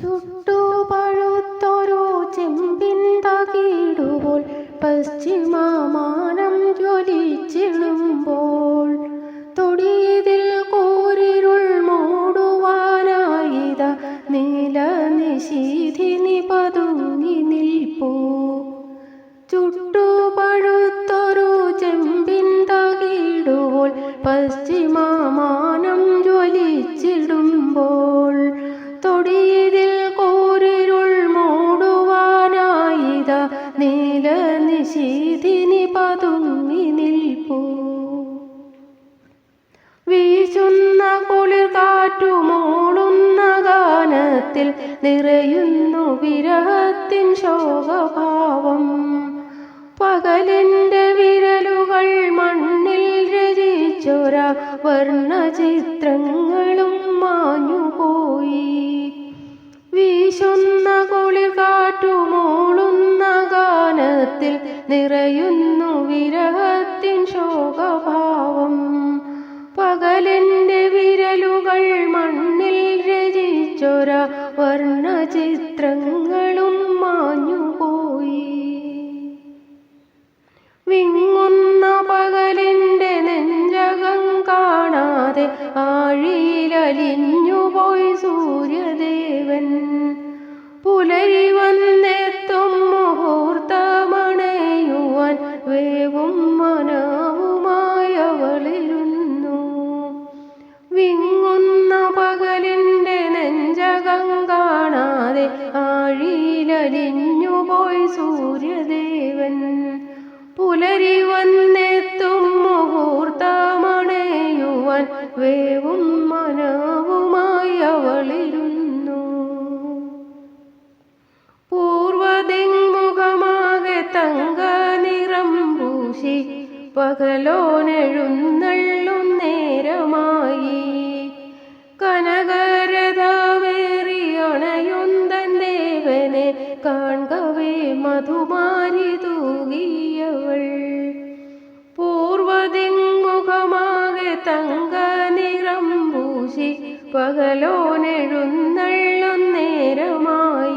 ചുട്ടുപഴുത്തൊരു ചെമ്പിൻ തകിടുപോൽ പശ്ചിമമാനം ജ്വലിച്ചിടുമ്പോൾ തൊടിയതിൽ കൂരിരുൾ മൂടുവാനായിത നീലനിശീഥിനി പതുങ്ങി നിൽപ്പൂ. ചുട്ടുപഴുത്തൊരു ചെമ്പിൻ തകിടുപോൽ പശ്ചിമമാനം ജ്വലിച്ചിടുമ്പോൾ തൊടിയതിൽ കൂരിരുൾ മൂടുവാനായിത നീലനിശീഥിനി പതുങ്ങി നിൽപ്പൂ. വീശുന്ന കുളിർ കാറ്റു മൂളുന്ന ഗാനത്തിൽ നിറയുന്നു വിരഹത്തിൻ ശോകഭാവം. പകലിൻ്റെ വിരലുകൾ മണ്ണിൽ രചിച്ചൊര വർണ്ണചിത്രങ്ങളും മാഞ്ഞുപോയി. വീശുന്ന കുളിർ കാറ്റു മൂളുന്ന ഗാനത്തിൽ നിറയുന്നു വിരഹത്തിൻ ശോകഭാവം. പകലിൻ്റെ വിരലുകൾ മണ്ണിൽ രചിച്ചൊര വർണ്ണചിത്രങ്ങളും മാഞ്ഞുപോയി. വിങ്ങുന്ന പകലിൻ്റെ നെഞ്ചകം കാണാതെ ആഴിയിലലിഞ്ഞുപോയി സൂര്യദേവൻ. പുലരി വന്നെത്തും മുഹൂർത്തമണയുവാൻ വേവും മനവുമായി അവളിരുന്നു. വിങ്ങുന്ന പകലിൻ്റെ നെഞ്ചകം കാണാതെ ആഴിയിലലിഞ്ഞുപോയി സൂര്യദേവൻ. പുലരി വന്നെത്തും മുഹൂർത്തമണയുവാൻ വേവും മനവുമായി അവളിരുന്നു. പൂർവദിങ്മുഖമാകെ തങ്ക നിറം പൂശി പകലോനെഴുന്നള്ളും നേരമായി. കനകരഥമേറി അണയുന്തൻ ദേവനെ കാൺകവേ മധുമാരി തൂകിയവൾ. പൂർവദിങ്മുഖമാകെ തങ്ക നിറം പൂശി പകലോനെഴുന്നള്ളും നേരമായി.